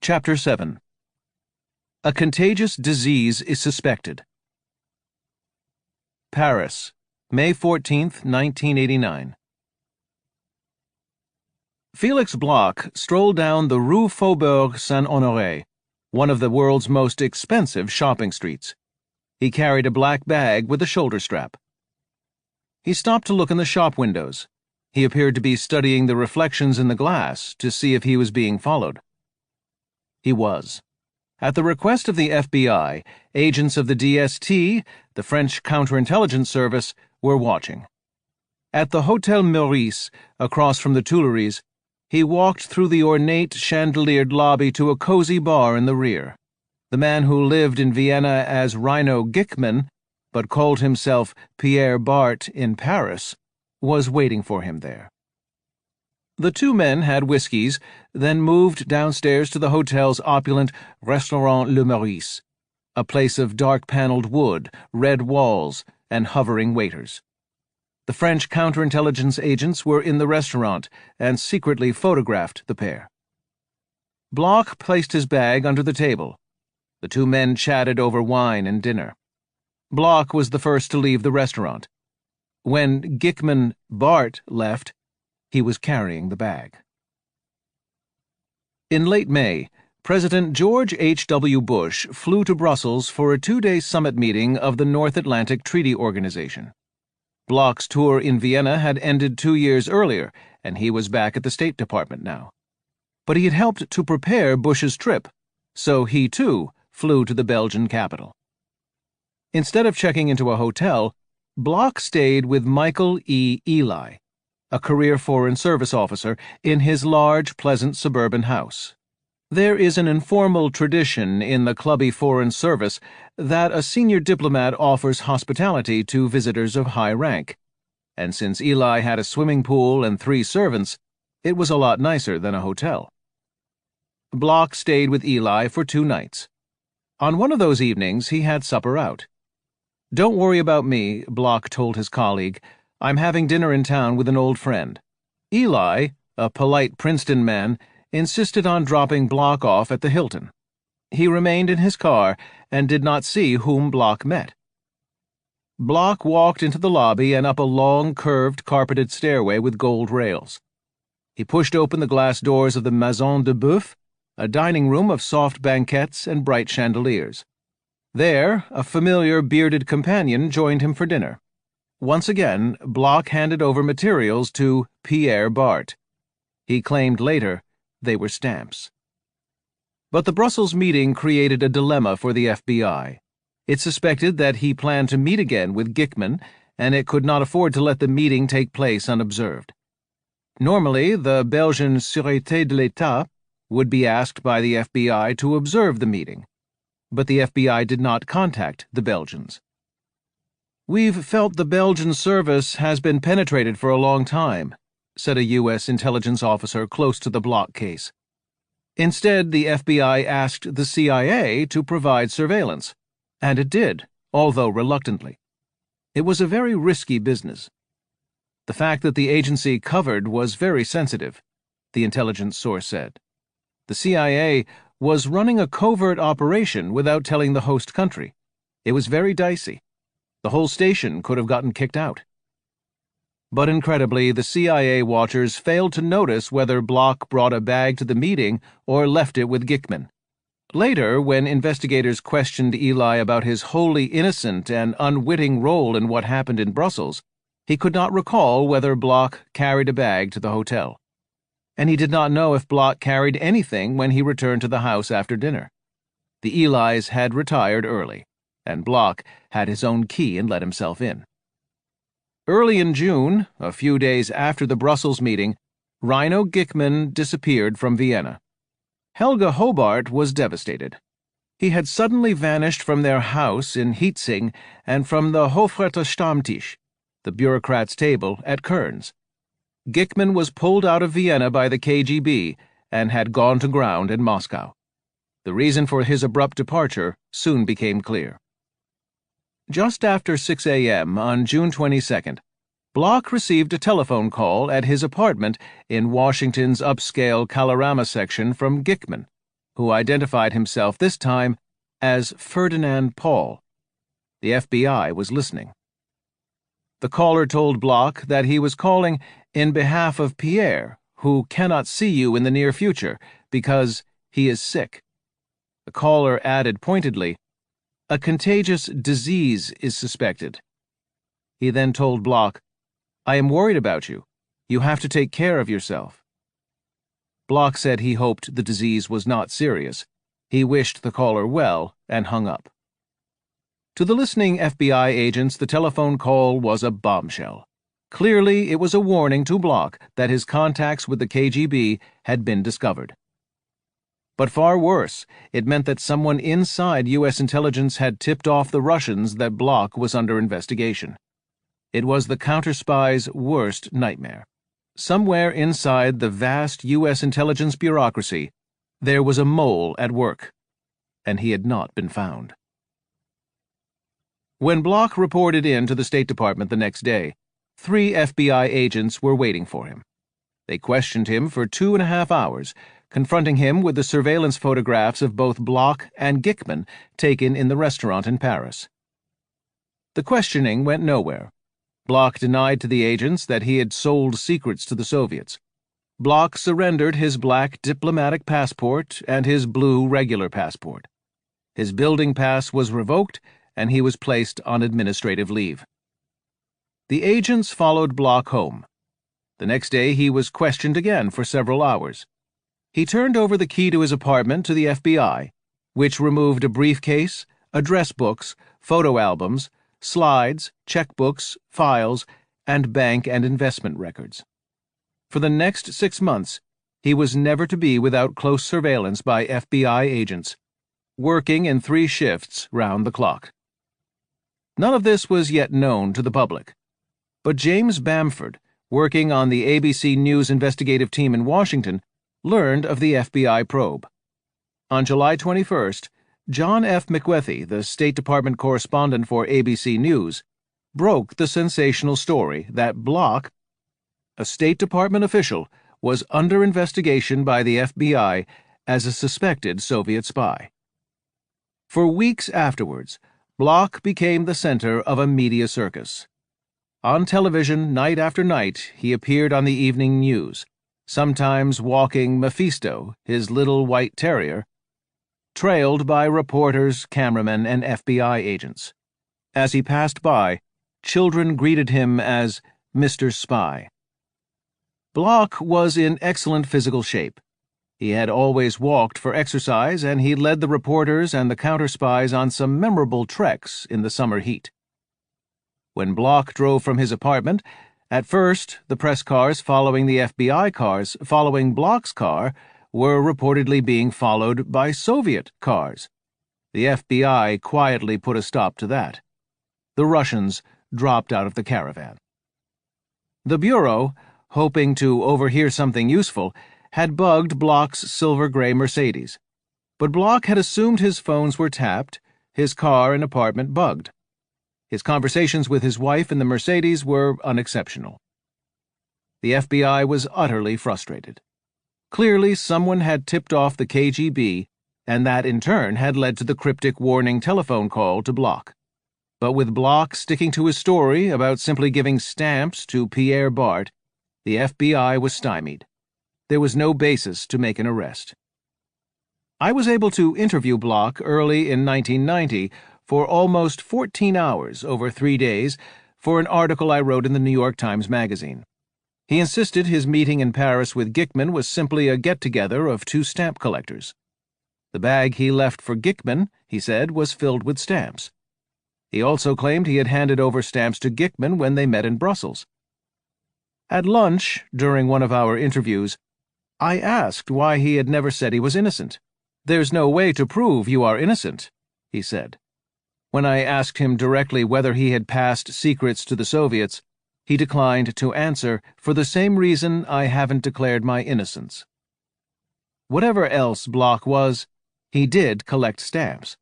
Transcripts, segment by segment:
Chapter 7. A contagious disease is suspected. Paris, May 14, 1989. Felix Bloch strolled down the Rue Faubourg Saint-Honoré, one of the world's most expensive shopping streets. He carried a black bag with a shoulder strap. He stopped to look in the shop windows. He appeared to be studying the reflections in the glass to see if he was being followed. He was. At the request of the FBI, agents of the DST, the French counterintelligence service, were watching. At the Hotel Meurice, across from the Tuileries, he walked through the ornate, chandeliered lobby to a cozy bar in the rear. The man who lived in Vienna as Reino Gickmann, but called himself Pierre Bart in Paris, was waiting for him there. The two men had whiskeys, then moved downstairs to the hotel's opulent Restaurant Le Meurice, a place of dark-paneled wood, red walls, and hovering waiters. The French counterintelligence agents were in the restaurant and secretly photographed the pair. Bloch placed his bag under the table. The two men chatted over wine and dinner. Bloch was the first to leave the restaurant. When Gickmann Bart left, he was carrying the bag. In late May, President George H.W. Bush flew to Brussels for a two-day summit meeting of the North Atlantic Treaty Organization. Bloch's tour in Vienna had ended 2 years earlier, and he was back at the State Department now. But he had helped to prepare Bush's trip, so he, too, flew to the Belgian capital. Instead of checking into a hotel, Bloch stayed with Michael E. Eli, a career Foreign Service officer, in his large, pleasant suburban house. There is an informal tradition in the clubby Foreign Service that a senior diplomat offers hospitality to visitors of high rank, and since Eli had a swimming pool and 3 servants, it was a lot nicer than a hotel. Bloch stayed with Eli for 2 nights. On one of those evenings, he had supper out. "Don't worry about me," Bloch told his colleague. "I'm having dinner in town with an old friend." Eli, a polite Princeton man, insisted on dropping Bloch off at the Hilton. He remained in his car and did not see whom Bloch met. Bloch walked into the lobby and up a long, curved, carpeted stairway with gold rails. He pushed open the glass doors of the Maison de Boeuf, a dining room of soft banquettes and bright chandeliers. There, a familiar bearded companion joined him for dinner. Once again, Bloch handed over materials to Pierre Bart. He claimed later they were stamps. But the Brussels meeting created a dilemma for the FBI. It suspected that he planned to meet again with Gickmann, and it could not afford to let the meeting take place unobserved. Normally, the Belgian Sûreté de l'État would be asked by the FBI to observe the meeting, but the FBI did not contact the Belgians. "We've felt the Belgian service has been penetrated for a long time," said a U.S. intelligence officer close to the Bloch case. Instead, the FBI asked the CIA to provide surveillance, and it did, although reluctantly. It was a very risky business. The fact that the agency covered was very sensitive, the intelligence source said. The CIA was running a covert operation without telling the host country. It was very dicey. The whole station could have gotten kicked out. But incredibly, the CIA watchers failed to notice whether Bloch brought a bag to the meeting or left it with Gickmann. Later, when investigators questioned Eli about his wholly innocent and unwitting role in what happened in Brussels, he could not recall whether Bloch carried a bag to the hotel. And he did not know if Bloch carried anything when he returned to the house after dinner. The Elis had retired early, and Bloch had his own key and let himself in. Early in June, a few days after the Brussels meeting, Reino Gickmann disappeared from Vienna. Helga Hobart was devastated. He had suddenly vanished from their house in Hietzing and from the Hofreiter Stammtisch, the bureaucrats' table at Kearns. Gickmann was pulled out of Vienna by the KGB and had gone to ground in Moscow. The reason for his abrupt departure soon became clear. Just after 6 a.m. on June 22nd, Bloch received a telephone call at his apartment in Washington's upscale Kalorama section from Gickmann. who identified himself this time as Ferdinand Paul. The FBI was listening. The caller told Bloch that he was calling in behalf of Pierre, who cannot see you in the near future because he is sick. The caller added pointedly, "A contagious disease is suspected." He then told Bloch, "I am worried about you. You have to take care of yourself." Bloch said he hoped the disease was not serious. He wished the caller well and hung up. To the listening FBI agents, the telephone call was a bombshell. Clearly, it was a warning to Bloch that his contacts with the KGB had been discovered. But far worse, it meant that someone inside U.S. intelligence had tipped off the Russians that Bloch was under investigation. It was the counter-spy's worst nightmare. Somewhere inside the vast U.S. intelligence bureaucracy, there was a mole at work, and he had not been found. When Bloch reported in to the State Department the next day, 3 FBI agents were waiting for him. They questioned him for 2.5 hours, confronting him with the surveillance photographs of both Bloch and Gickman taken in the restaurant in Paris. The questioning went nowhere. Bloch denied to the agents that he had sold secrets to the Soviets. Bloch surrendered his black diplomatic passport and his blue regular passport. His building pass was revoked, and he was placed on administrative leave. The agents followed Bloch home. The next day he was questioned again for several hours. He turned over the key to his apartment to the FBI, which removed a briefcase, address books, photo albums, slides, checkbooks, files, and bank and investment records. For the next 6 months, he was never to be without close surveillance by FBI agents, working in 3 shifts round the clock. None of this was yet known to the public. But James Bamford, working on the ABC News investigative team in Washington, learned of the FBI probe. On July 21st, John F. McWethy, the State Department correspondent for ABC News, broke the sensational story that Bloch, a State Department official, was under investigation by the FBI as a suspected Soviet spy. For weeks afterwards, Bloch became the center of a media circus. On television, night after night, he appeared on the evening news, sometimes walking Mephisto, his little white terrier, trailed by reporters, cameramen, and FBI agents. As he passed by, children greeted him as Mr. Spy. Bloch was in excellent physical shape. He had always walked for exercise, and he led the reporters and the counter-spies on some memorable treks in the summer heat. When Bloch drove from his apartment, at first the press cars following the FBI cars following Bloch's car were reportedly being followed by Soviet cars. The FBI quietly put a stop to that. The Russians dropped out of the caravan. The Bureau, hoping to overhear something useful, had bugged Bloch's silver-gray Mercedes. But Bloch had assumed his phones were tapped, his car and apartment bugged. His conversations with his wife in the Mercedes were unexceptional. The FBI was utterly frustrated. Clearly, someone had tipped off the KGB, and that in turn had led to the cryptic warning telephone call to Bloch. But with Bloch sticking to his story about simply giving stamps to Pierre Bart, the FBI was stymied. There was no basis to make an arrest. I was able to interview Bloch early in 1990 for almost 14 hours over 3 days for an article I wrote in the New York Times Magazine. He insisted his meeting in Paris with Gickman was simply a get-together of 2 stamp collectors. The bag he left for Gickman, he said, was filled with stamps. He also claimed he had handed over stamps to Gickman when they met in Brussels. At lunch, during one of our interviews, I asked why he had never said he was innocent. "There's no way to prove you are innocent," he said. When I asked him directly whether he had passed secrets to the Soviets, he declined to answer for the same reason I haven't declared my innocence. Whatever else Bloch was, he did collect stamps.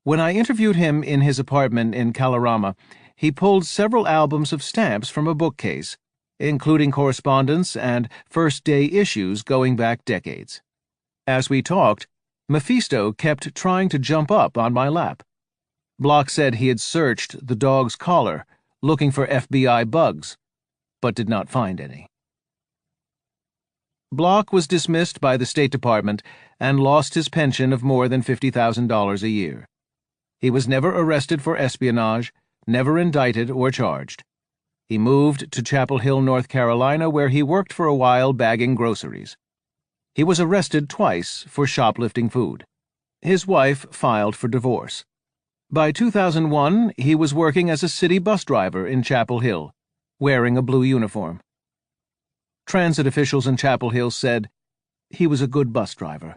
When I interviewed him in his apartment in Kalorama, he pulled several albums of stamps from a bookcase, including correspondence and first-day issues going back decades. As we talked, Mephisto kept trying to jump up on my lap. Block said he had searched the dog's collar, looking for FBI bugs, but did not find any. Block was dismissed by the State Department and lost his pension of more than $50,000 a year. He was never arrested for espionage, never indicted or charged. He moved to Chapel Hill, North Carolina, where he worked for a while bagging groceries. He was arrested twice for shoplifting food. His wife filed for divorce. By 2001, he was working as a city bus driver in Chapel Hill, wearing a blue uniform. Transit officials in Chapel Hill said, "He was a good bus driver."